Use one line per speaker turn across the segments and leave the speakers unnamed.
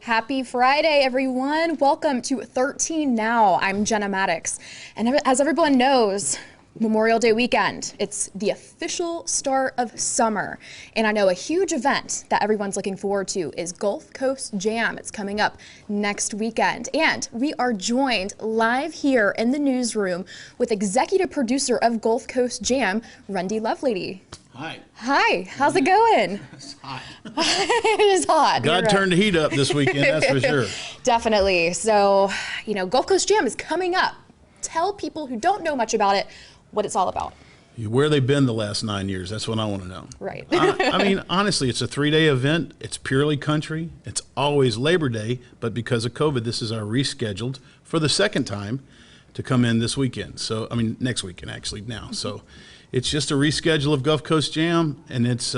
Happy Friday, everyone. Welcome to 13 Now. I'm Jenna Maddox. And as everyone knows, Memorial Day weekend, it's the official start of summer. And I know a huge event that everyone's looking forward to is Gulf Coast Jam. It's coming up next weekend. And we are joined live here in the newsroom with executive producer of Gulf Coast Jam, Rundy Lovelady.
Hi.
Hi, how's it going?
It's hot.
It is hot.
God turned the heat up this weekend, that's for sure.
Definitely. So, Gulf Coast Jam is coming up. Tell people who don't know much about it what it's all about.
Where they've been the last 9 years, that's what I want to know.
Right.
I mean, honestly, it's a 3-day event. It's purely country. It's always Labor Day, but because of COVID, this is our rescheduled for the second time to come in this weekend. So, I mean, next weekend actually now. So it's just a reschedule of Gulf Coast Jam, and it's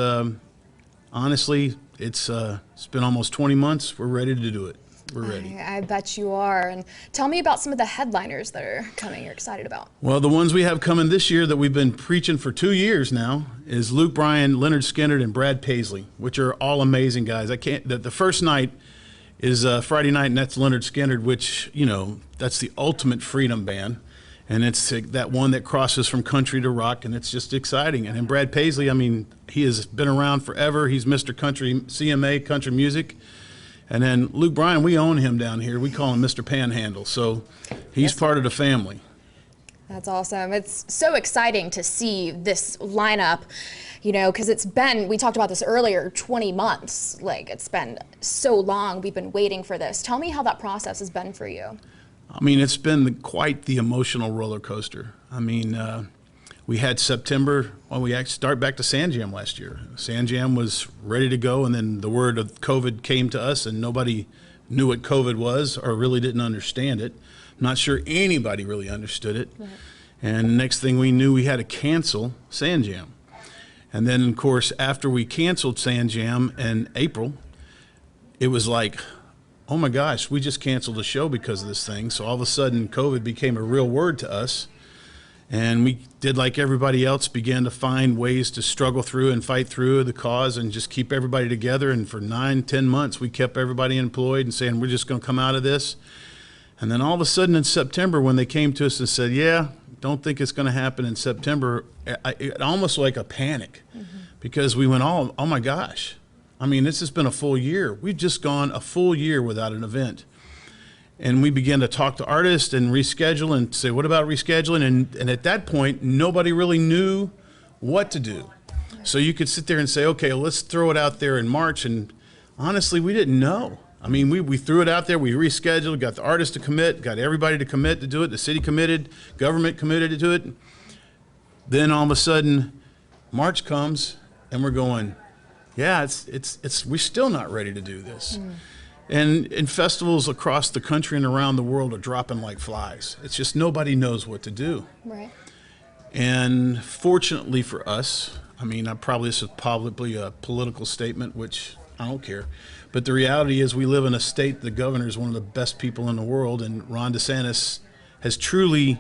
honestly, it's been almost 20 months. We're ready to do it. We're ready.
I bet you are. And tell me about some of the headliners that are coming you're excited about.
Well, the ones we have coming this year that we've been preaching for 2 years now is Luke Bryan, Leonard, and Brad Paisley, which are all amazing guys. The first night is Friday night, and that's Leonard, which, that's the ultimate freedom band. And it's that one that crosses from country to rock, and it's just exciting. And then Brad Paisley, I mean, he has been around forever. He's Mr. Country, CMA, country music. And then Luke Bryan, we own him down here. We call him Mr. Panhandle. So he's part of the family.
That's awesome. It's so exciting to see this lineup, because it's been, we talked about this earlier, 20 months. Like, it's been so long. We've been waiting for this. Tell me how that process has been for you.
I mean, it's been quite the emotional roller coaster. I mean, we had September, we actually start back to Sand Jam last year. Sand Jam was ready to go, and then the word of COVID came to us, and nobody knew what COVID was or really didn't understand it. I'm not sure anybody really understood it. Right. And next thing we knew, we had to cancel Sand Jam. And then, of course, after we canceled Sand Jam in April, it was like, oh my gosh, we just canceled the show because of this thing. So all of a sudden, COVID became a real word to us. And we did like everybody else, began to find ways to struggle through and fight through the cause and just keep everybody together. And for 9-10 months, we kept everybody employed and saying, we're just going to come out of this. And then all of a sudden in September, when they came to us and said, yeah, don't think it's going to happen in September, it almost like a panic. Because we went, oh my gosh. I mean, this has been a full year. We've just gone a full year without an event. And we began to talk to artists and reschedule and say, what about rescheduling? And at that point, nobody really knew what to do. So you could sit there and say, okay, let's throw it out there in March. And honestly, we didn't know. I mean, we threw it out there, we rescheduled, got the artists to commit, got everybody to commit to do it. The city committed, government committed to do it. Then all of a sudden, March comes and we're going, yeah, we're still not ready to do this. And festivals across the country and around the world are dropping like flies. It's just nobody knows what to do.
Right.
And fortunately for us, I mean, this is probably a political statement, which I don't care. But the reality is we live in a state, the governor is one of the best people in the world, and Ron DeSantis has truly,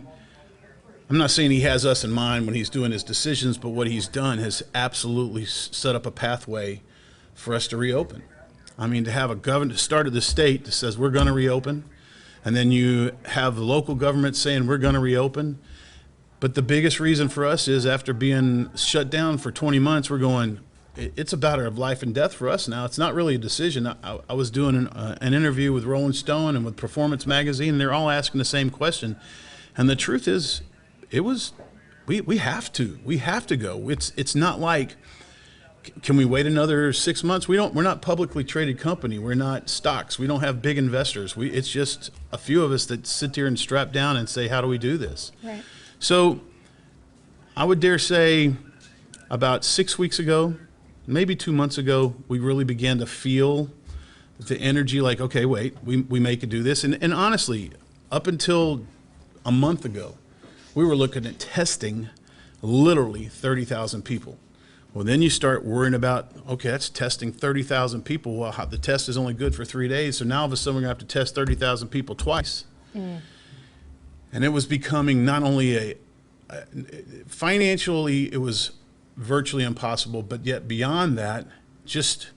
I'm not saying he has us in mind when he's doing his decisions, but what he's done has absolutely set up a pathway for us to reopen. I mean, to have a governor start of the state that says we're going to reopen, and then you have the local government saying we're going to reopen. But the biggest reason for us is after being shut down for 20 months, we're going, it's about our life and death for us now. It's not really a decision. I was doing an interview with Rolling Stone and with Performance Magazine, and they're all asking the same question. And the truth is, we have to. We have to go. It's not like, can we wait another 6 months? We're not publicly traded company. We're not stocks. We don't have big investors. It's just a few of us that sit here and strap down and say, how do we do this?
Right.
So I would dare say about 6 weeks ago, maybe 2 months ago, we really began to feel the energy like, okay, wait, we may could do this. And honestly, up until a month ago, we were looking at testing literally 30,000 people. Well, then you start worrying about, okay, that's testing 30,000 people. Well, the test is only good for 3 days, so now all of a sudden we're going to have to test 30,000 people twice. And it was becoming not only financially, it was virtually impossible, but yet beyond that, just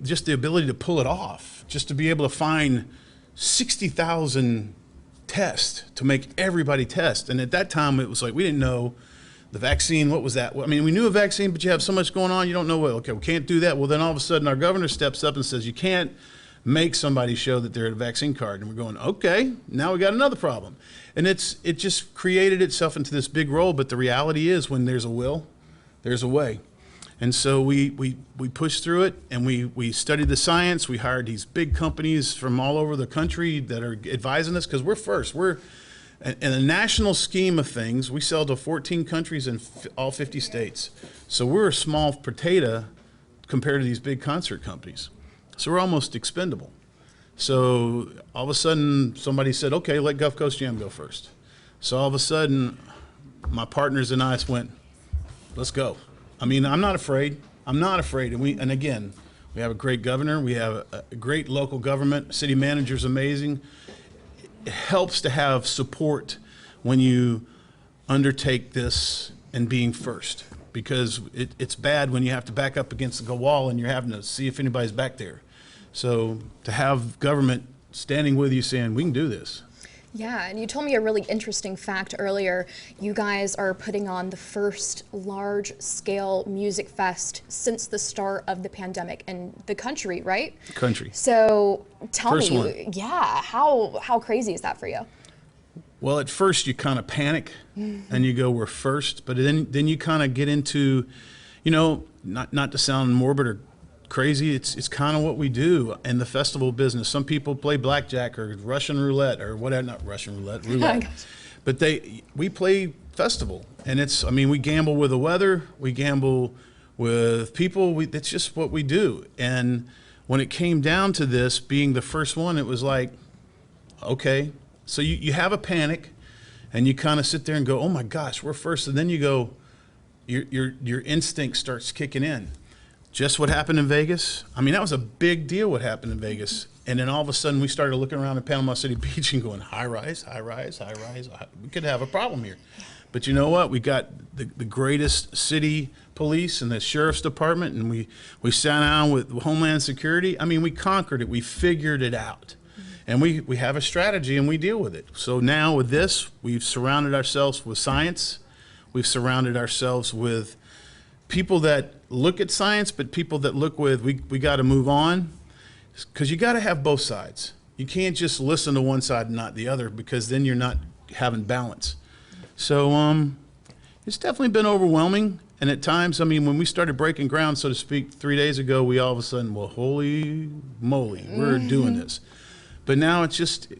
just the ability to pull it off, just to be able to find 60,000 tests to make everybody test. And at that time, it was like we didn't know the vaccine. What was that? I mean, we knew a vaccine, but you have so much going on, you don't know what. Okay, we can't do that. Well, then all of a sudden, our governor steps up and says you can't make somebody show that they're a vaccine card. And we're going, okay, now we got another problem. And it just created itself into this big role. But the reality is, when there's a will, there's a way. And so we pushed through it, and we studied the science. We hired these big companies from all over the country that are advising us, because we're first. We're in a national scheme of things, we sell to 14 countries in all 50 states. So we're a small potato compared to these big concert companies. So we're almost expendable. So all of a sudden, somebody said, okay, let Gulf Coast Jam go first. So all of a sudden, my partners and I went, let's go. I mean, I'm not afraid. I'm not afraid. And again, we have a great governor. We have a great local government. City manager's amazing. It helps to have support when you undertake this and being first, because it's bad when you have to back up against the wall and you're having to see if anybody's back there. So to have government standing with you saying, we can do this.
Yeah, and you told me a really interesting fact earlier. You guys are putting on the first large-scale music fest since the start of the pandemic in the country, right?
Country.
So tell
First
me,
one.
yeah, how crazy is that for you?
Well, at first you kind of panic and you go, we're first, but then you kind of get into, not to sound morbid or crazy, it's kind of what we do in the festival business. Some people play blackjack or Russian roulette or whatever, not Russian roulette, roulette. But we play festival, and we gamble with the weather, we gamble with people, it's just what we do. And when it came down to this being the first one, it was like, okay, so you have a panic and you kind of sit there and go, oh my gosh, we're first. And then you go, your instinct starts kicking in. Just what happened in Vegas. I mean, that was a big deal what happened in Vegas. And then all of a sudden we started looking around at Panama City Beach and going, high rise, high rise, high rise. We could have a problem here. But you know what? We got the greatest city police and the sheriff's department, and we sat down with Homeland Security. I mean, we conquered it. We figured it out. And we have a strategy and we deal with it. So now with this, we've surrounded ourselves with science. We've surrounded ourselves with people that look at science, but people that look with, we got to move on, because you got to have both sides. You can't just listen to one side and not the other, because then you're not having balance. So it's definitely been overwhelming. And at times, when we started breaking ground, so to speak, 3 days ago, we all of a sudden, well, holy moly, we're doing this. But now it's just,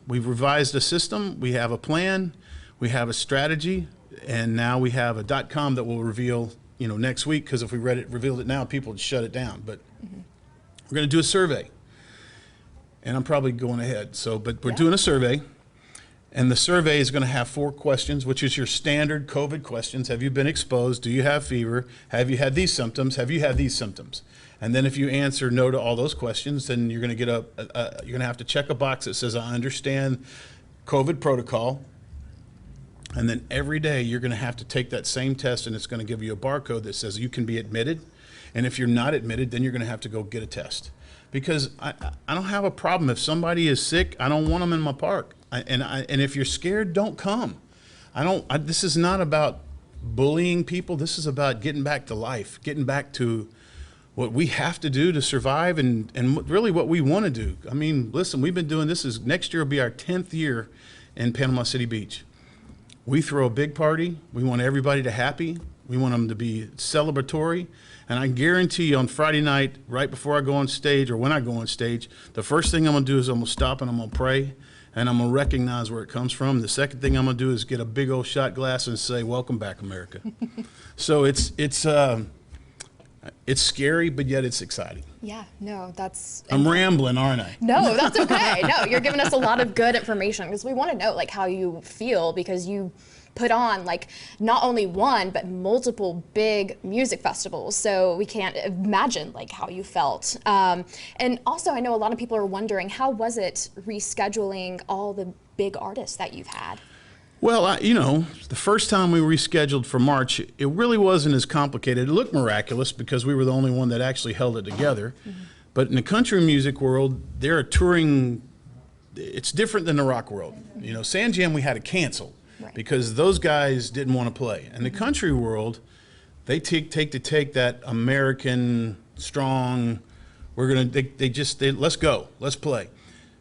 we've revised a system, we have a plan, we have a strategy, and now we have a .com that will reveal next week, because if we revealed it now, people would shut it down. But we're going to do a survey, and I'm probably going ahead. But we're doing a survey, and the survey is going to have 4 questions, which is your standard COVID questions. Have you been exposed? Do you have fever? Have you had these symptoms? Have you had these symptoms? And then if you answer no to all those questions, then you're going to get you're going to have to check a box that says, I understand COVID protocol. And then every day you're going to have to take that same test, and it's going to give you a barcode that says you can be admitted. And if you're not admitted, then you're going to have to go get a test. Because I don't have a problem. If somebody is sick, I don't want them in my park. And if you're scared, don't come. This is not about bullying people. This is about getting back to life, getting back to what we have to do to survive, and really what we want to do. I mean, listen, we've been doing this. Next year will be our 10th year in Panama City Beach. We throw a big party. We want everybody to happy. We want them to be celebratory. And I guarantee you on Friday night, right before I go on stage, or when I go on stage, the first thing I'm going to do is I'm going to stop and I'm going to pray, and I'm going to recognize where it comes from. The second thing I'm going to do is get a big old shot glass and say, welcome back, America. So it's scary, but yet it's exciting.
Yeah, no,
I'm rambling, aren't I?
No, that's okay. No, you're giving us a lot of good information, because we want to know how you feel, because you put on not only one but multiple big music festivals. So we can't imagine how you felt. And also, I know a lot of people are wondering, how was it rescheduling all the big artists that you've had?
Well, you know, the first time we rescheduled for March, it really wasn't as complicated. It looked miraculous because we were the only one that actually held it together. But in the country music world, they're a touring, it's different than the rock world. You know, Sand Jam we had to cancel because those guys didn't want to play. And the country world, they take that American strong, let's go, let's play.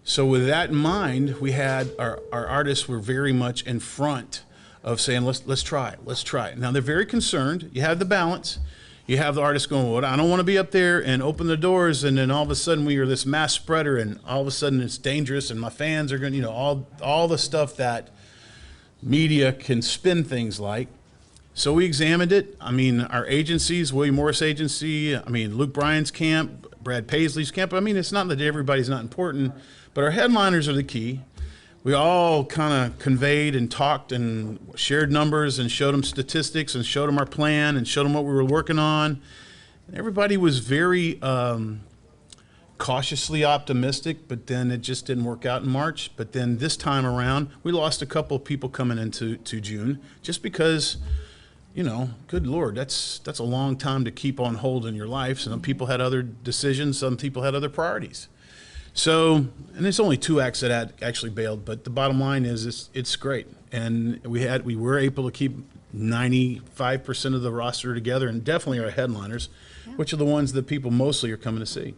So with that in mind, we had our artists were very much in front of saying, let's try it. Now they're very concerned. You have the balance. You have the artists going, well, I don't want to be up there and open the doors, and then all of a sudden we are this mass spreader, and all of a sudden it's dangerous, and my fans are going, you know, all the stuff that media can spin things like. So we examined it. I mean, our agencies, William Morris Agency, I mean, Luke Bryan's camp, Brad Paisley's camp. I mean, it's not that everybody's not important, but our headliners are the key. We all kind of conveyed and talked and shared numbers and showed them statistics and showed them our plan and showed them what we were working on. And everybody was very cautiously optimistic, but then it just didn't work out in March. But then this time around, we lost a couple of people coming into June just because, you know, good Lord, that's a long time to keep on hold in your life. Some people had other decisions, some people had other priorities. So, and there's only 2 acts that actually bailed, but the bottom line is it's great. And we were able to keep 95% of the roster together, and definitely our headliners, which are the ones that people mostly are coming to see.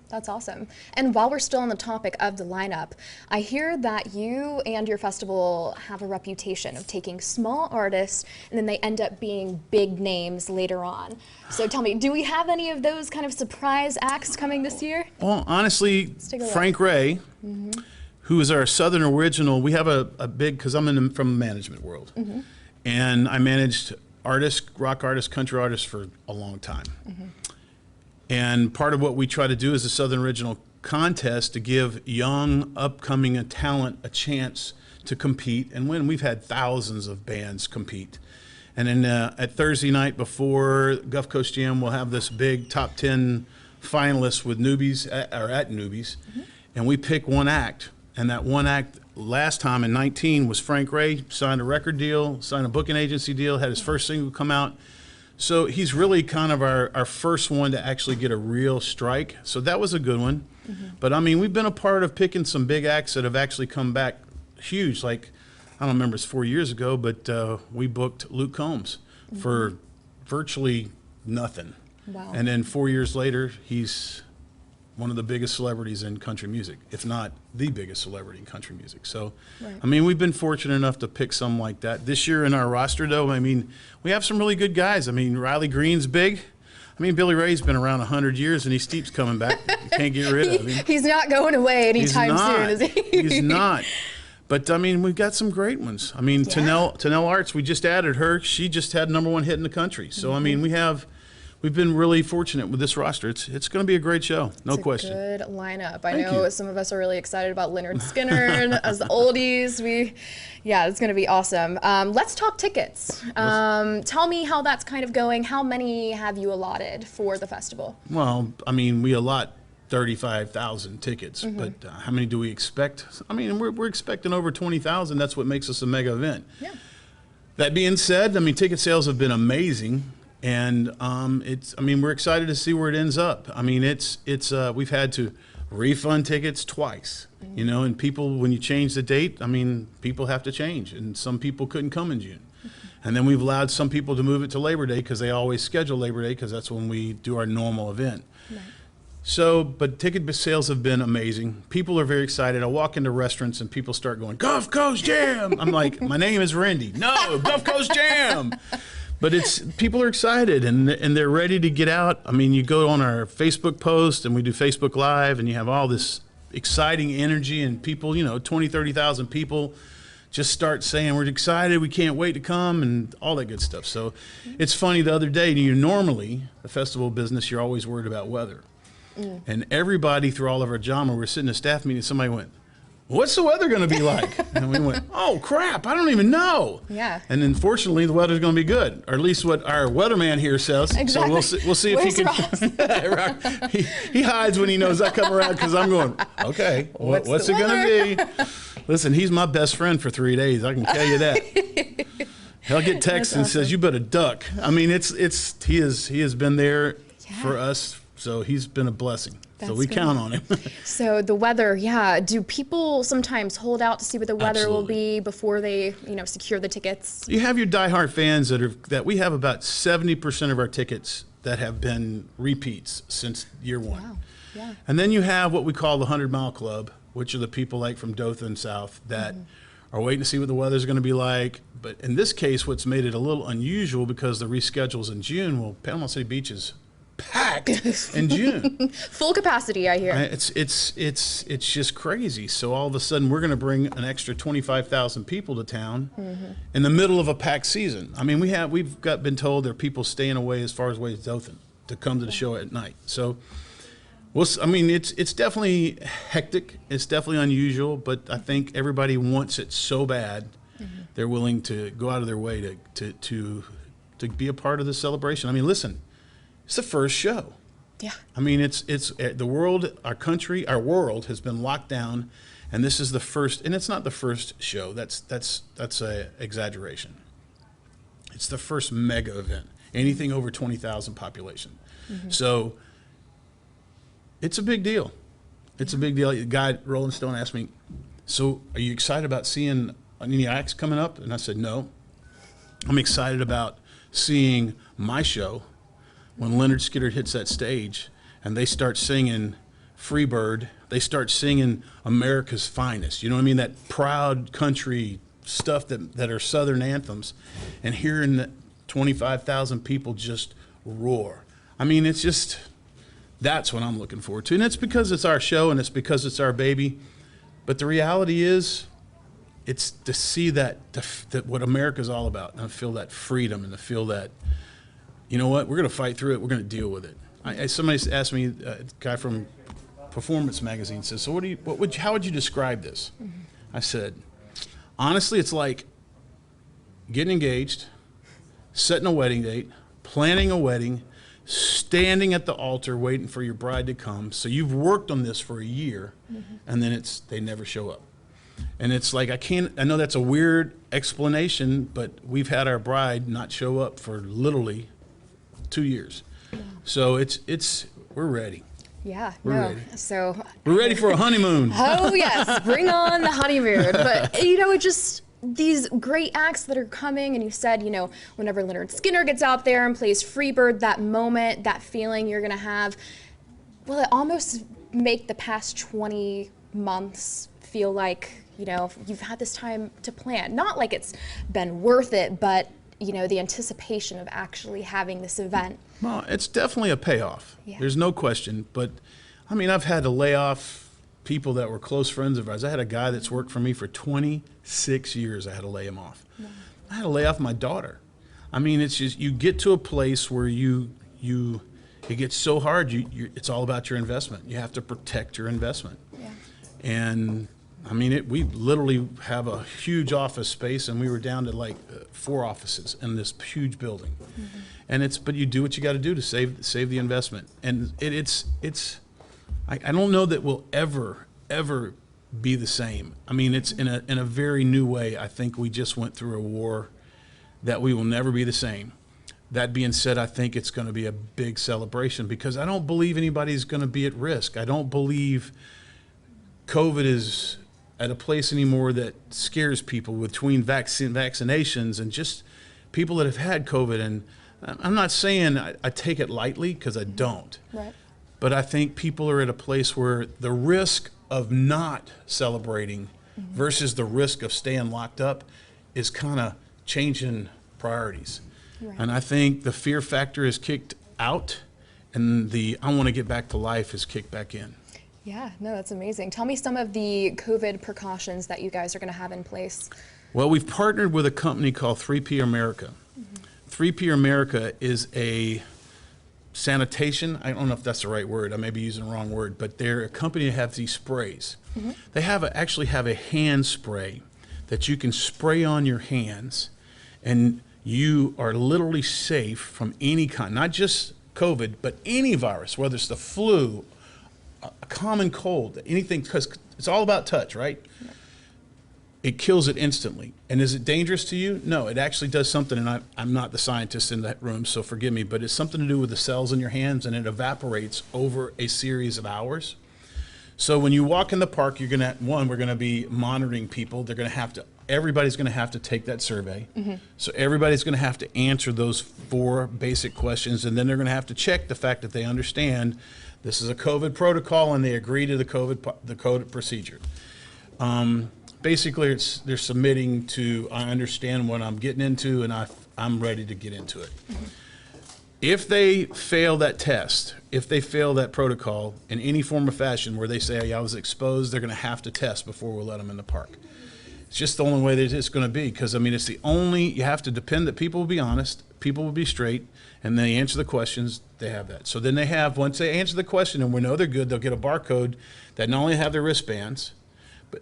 That's awesome. And while we're still on the topic of the lineup, I hear that you and your festival have a reputation of taking small artists and then they end up being big names later on. So tell me, do we have any of those kind of surprise acts coming this year?
Well, honestly, Frank Ray, who is our Southern original, we have a big, because I'm from the management world, and I managed artists, rock artists, country artists for a long time. And part of what we try to do is the Southern Original Contest to give young, upcoming talent a chance to compete and win. We've had thousands of bands compete. And then at Thursday night before Gulf Coast Jam, we'll have this big top 10 finalists with newbies, at newbies. And we pick one act. And that one act last time in 19 was Frank Ray, signed a record deal, signed a booking agency deal, had his first single come out. So he's really kind of our first one to actually get a real strike. So that was a good one. But I mean, we've been a part of picking some big acts that have actually come back huge. Like, I don't remember, it's 4 years ago, but we booked Luke Combs for virtually nothing.
Wow.
And then 4 years later, he's one of the biggest celebrities in country music, if not the biggest celebrity in country music. So, I mean, we've been fortunate enough to pick some like that. This year in our roster, though, I mean, we have some really good guys. I mean, Riley Green's big. I mean, Billy Ray's been around 100 years, and he keeps coming back. You can't get rid of him.
He's not going away anytime soon, is he?
He's not. But, I mean, we've got some great ones. I mean, Tanel Arts, we just added her. She just had #1 hit in the country. So, I mean, we've been really fortunate with this roster. It's going to be a great show, no question.
Good lineup. I know some of us are really excited about Leonard Skinner as the oldies. It's going to be awesome. Let's talk tickets. Tell me how that's kind of going. How many have you allotted for the festival?
Well, I mean, we allot 35,000 tickets, but how many do we expect? I mean, we're expecting over 20,000. That's what makes us a mega event. Yeah. That being said, I mean, ticket sales have been amazing. And I mean, we're excited to see where it ends up. I mean, we've had to refund tickets twice, you know, and people, when you change the date, I mean, people have to change, and some people couldn't come in June. And then we've allowed some people to move it to Labor Day because they always schedule Labor Day because that's when we do our normal event. So, but ticket sales have been amazing. People are very excited. I walk into restaurants and people start going, Gulf Coast Jam. I'm like, my name is Randy. No, Gulf Coast Jam. But people are excited and they're ready to get out. I mean, you go on our Facebook post and we do Facebook Live and you have all this exciting energy and people, you know, 20, 30,000 people just start saying, we're excited, we can't wait to come, and all that good stuff. So it's funny, the other day, normally, the festival business, you're always worried about weather. And everybody through all of our drama, we're sitting in a staff meeting, somebody went, what's the weather going to be like? And we went, oh, crap, I don't even know.
Yeah.
And then fortunately, the weather's going to be good, or at least what our weatherman here says.
Exactly.
So we'll see if he can. he hides when he knows I come around because I'm going, okay, what's it going to be? Listen, he's my best friend for 3 days. I can tell you that. He'll get text and says, you better duck. I mean, he has been there for us, so he's been a blessing. So we count on him.
So the weather, yeah. Do people sometimes hold out to see what the weather
Absolutely.
will be before they, secure the tickets?
You have your diehard fans that we have about 70% of our tickets that have been repeats since year one.
Wow. Yeah.
And then you have what we call the 100-mile club, which are the people like from Dothan South that are waiting to see what the weather's going to be like. But in this case, what's made it a little unusual because the reschedules in June, well, Panama City Beach is packed in June.
Full capacity, I hear.
It's just crazy. So all of a sudden, we're going to bring an extra 25,000 people to town in the middle of a packed season. I mean, we've been told there are people staying away as far away as Dothan to come to the show at night. So, it's definitely hectic. It's definitely unusual, but I think everybody wants it so bad, they're willing to go out of their way to be a part of the celebration. I mean, listen. It's the first show.
Yeah.
I mean, it's the world, our world has been locked down, and this is the first, and it's not the first show. That's a exaggeration. It's the first mega event, anything over 20,000 population. So it's a big deal. It's a big deal. The guy at Rolling Stone asked me, so are you excited about seeing any acts coming up? And I said, no. I'm excited about seeing my show when Leonard Skinner hits that stage and they start singing Freebird, they start singing America's Finest. You know what I mean? That proud country stuff that are Southern anthems, and hearing that 25,000 people just roar. I mean, that's what I'm looking forward to. And it's because it's our show and it's because it's our baby. But the reality is, it's to see that what America's all about, and to feel that freedom and to feel that, you know what, we're going to fight through it. We're going to deal with it. Somebody asked me, a guy from Performance Magazine says, so how would you describe this? I said, honestly, it's like getting engaged, setting a wedding date, planning a wedding, standing at the altar waiting for your bride to come. So you've worked on this for a year, and then they never show up. And it's like, I know that's a weird explanation, but we've had our bride not show up for literally 2 years. So we're ready.
Yeah,
we're ready.
So
we're ready for a honeymoon.
Oh yes, bring on the honeymoon. But it just these great acts that are coming, and you said, whenever Leonard Skinner gets out there and plays Freebird, that moment, that feeling you're gonna have, will it almost make the past 20 months feel like, you've had this time to plan? Not like it's been worth it, but the anticipation of actually having this event.
Well, it's definitely a payoff. Yeah. There's no question. But, I've had to lay off people that were close friends of ours. I had a guy that's worked for me for 26 years. I had to lay him off. Wow. I had to lay off my daughter. It's just, you get to a place where it gets so hard, it's all about your investment. You have to protect your investment. Yeah. And we literally have a huge office space, and we were down to like 4 offices in this huge building. But you do what you got to do to save the investment. And I don't know that we'll ever be the same. It's in a very new way. I think we just went through a war that we will never be the same. That being said, I think it's going to be a big celebration because I don't believe anybody's going to be at risk. I don't believe COVID is at a place anymore that scares people between vaccinations and just people that have had COVID. And I'm not saying I take it lightly, because I don't. Right. But I think people are at a place where the risk of not celebrating versus the risk of staying locked up is kind of changing priorities. Right. And I think the fear factor is kicked out, and the I want to get back to life is kicked back in.
Yeah, no, that's amazing. Tell me some of the COVID precautions that you guys are going to have in place.
Well, we've partnered with a company called 3P America. 3P America is a sanitation. I don't know if that's the right word. I may be using the wrong word, but they're a company that has these sprays. They actually have a hand spray that you can spray on your hands, and you are literally safe from any kind, not just COVID, but any virus, whether it's the flu, a common cold, anything, because it's all about touch, right? It kills it instantly. And is it dangerous to you? No, it actually does something, and I'm not the scientist in that room, so forgive me, but it's something to do with the cells in your hands, and it evaporates over a series of hours. So when you walk in the park, we're gonna be monitoring people. Everybody's gonna have to take that survey. So everybody's gonna have to answer those 4 basic questions, and then they're gonna have to check the fact that they understand this is a COVID protocol and they agree to the COVID procedure. Basically, they're submitting to, I understand what I'm getting into, and I'm ready to get into it. If they fail that test, if they fail that protocol in any form or fashion where they say, I was exposed, they're going to have to test before we'll let them in the park. It's just the only way that it's going to be, because, I mean, it's the only, you have to depend that people will be honest, people will be straight, and they answer the questions, they have that. So then once they answer the question and we know they're good, they'll get a barcode that not only have their wristbands,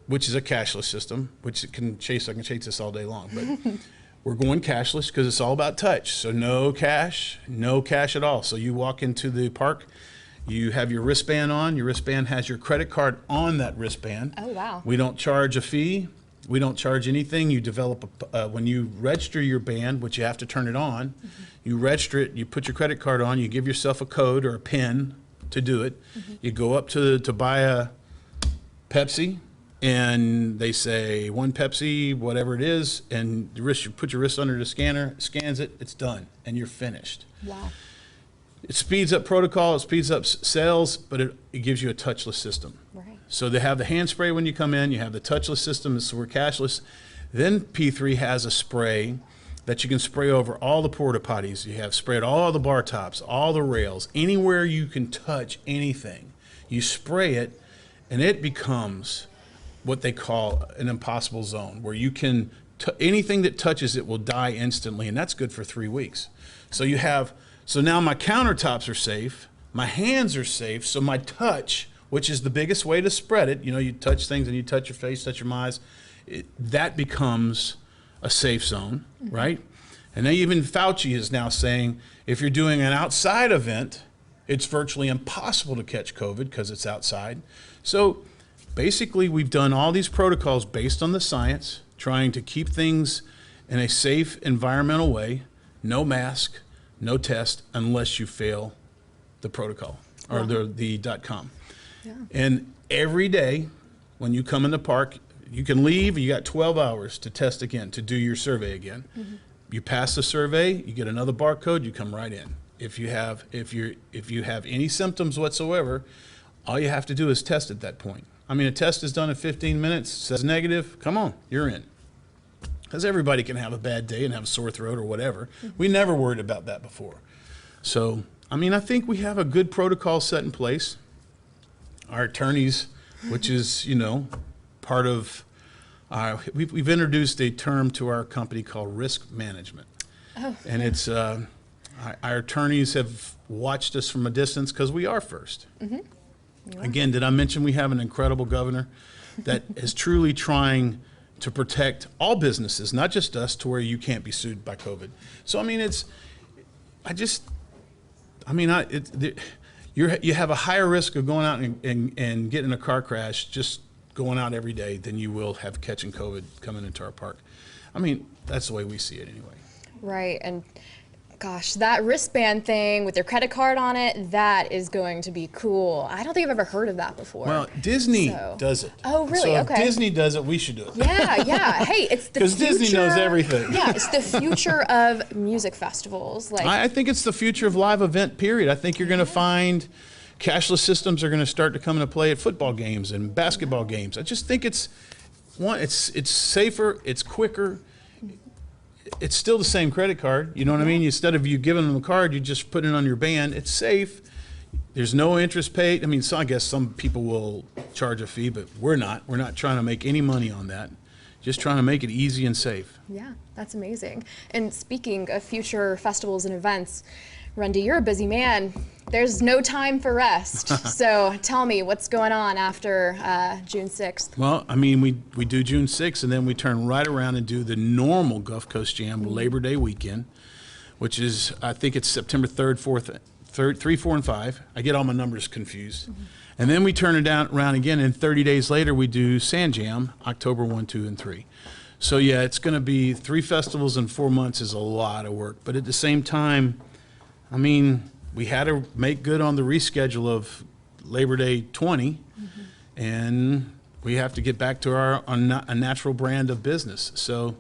which is a cashless system, which I can chase this all day long, but we're going cashless because it's all about touch. So no cash at all. So you walk into the park, you have your wristband on, your wristband has your credit card on that wristband.
Oh, wow.
We don't charge a fee. We don't charge anything. You develop, when you register your band, which you have to turn it on, you register it, you put your credit card on, you give yourself a code or a PIN to do it. You go up to buy a Pepsi, and they say 1 Pepsi, whatever it is, and you put your wrist under the scanner, scans it, it's done, and you're finished.
Wow.
It speeds up protocol, it speeds up sales, but it gives you a touchless system.
Right.
So they have the hand spray when you come in, you have the touchless system, so we're cashless. Then P3 has a spray that you can spray over all the porta potties. You have sprayed all the bar tops, all the rails, anywhere you can touch anything. You spray it, and it becomes what they call an impossible zone, where you can, anything that touches it will die instantly, and that's good for 3 weeks. So now my countertops are safe, my hands are safe, so my touch, which is the biggest way to spread it, you touch things and you touch your face, touch your eyes, that becomes a safe zone, right? And then even Fauci is now saying, if you're doing an outside event, it's virtually impossible to catch COVID because it's outside. So basically, we've done all these protocols based on the science, trying to keep things in a safe environmental way, no mask, no test, unless you fail the protocol or the .com. Yeah. And every day when you come in the park, you can leave, you got 12 hours to test again, to do your survey again. You pass the survey, you get another barcode, you come right in. If you have any symptoms whatsoever, all you have to do is test at that point. I mean, a test is done in 15 minutes, says negative, come on, you're in. Because everybody can have a bad day and have a sore throat or whatever. We never worried about that before. So, I mean, I think we have a good protocol set in place. Our attorneys, which is, part of, we've introduced a term to our company called risk management. Oh. And it's, our attorneys have watched us from a distance because we are first. Yeah. Again, did I mention we have an incredible governor that is truly trying to protect all businesses, not just us, to where you can't be sued by COVID. So, I mean, you have a higher risk of going out and getting in a car crash just going out every day than you will have catching COVID coming into our park. I mean, that's the way we see it anyway.
Right, and gosh, that wristband thing with your credit card on it, that is going to be cool. I don't think I've ever heard of that before.
Well, Disney does it.
Oh, really?
So
okay.
If Disney does it, we should do it.
Yeah. Hey, it's the future. Because
Disney knows everything.
Yeah, it's the future of music festivals.
I think it's the future of live event, period. I think you're going to find cashless systems are going to start to come into play at football games and basketball games. I just think it's safer, it's quicker. It's still the same credit card, you know what I mean? Instead of you giving them a card, you just put it on your band. It's safe. There's no interest paid. I mean, so I guess some people will charge a fee, but we're not. We're not trying to make any money on that. Just trying to make it easy and safe.
Yeah, that's amazing. And speaking of future festivals and events, Rundy, you're a busy man. There's no time for rest. So tell me, what's going on after June 6th?
Well, I mean, we do June 6th, and then we turn right around and do the normal Gulf Coast Jam Labor Day weekend, which is, I think it's September 3rd, 4th, 3, 4, and 5. I get all my numbers confused. And then we turn it around again, and 30 days later we do Sand Jam, October 1, 2, and 3. So yeah, it's going to be 3 festivals in 4 months is a lot of work. But at the same time, I mean, we had to make good on the reschedule of Labor Day 20, and we have to get back to a natural brand of business. So,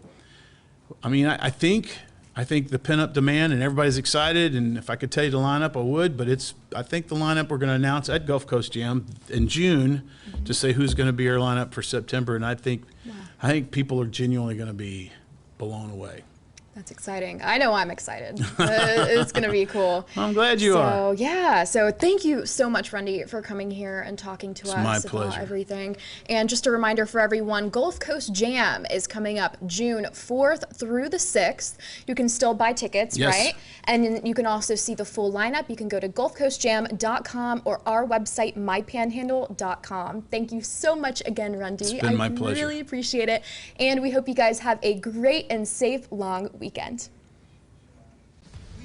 I mean, I think the pent-up demand, and everybody's excited, and if I could tell you the lineup, I would, but I think the lineup we're going to announce at Gulf Coast Jam in June to say who's going to be our lineup for September, and I think people are genuinely going to be blown away.
That's exciting. I know I'm excited. It's going to be cool.
I'm glad you are.
Yeah. So thank you so much, Rundy, for coming here and talking to us about everything. And just a reminder for everyone, Gulf Coast Jam is coming up June 4th through the 6th. You can still buy tickets, right? And you can also see the full lineup. You can go to gulfcoastjam.com or our website, mypanhandle.com. Thank you so much again, Rundy.
It's been my pleasure.
I really appreciate it. And we hope you guys have a great and safe long weekend.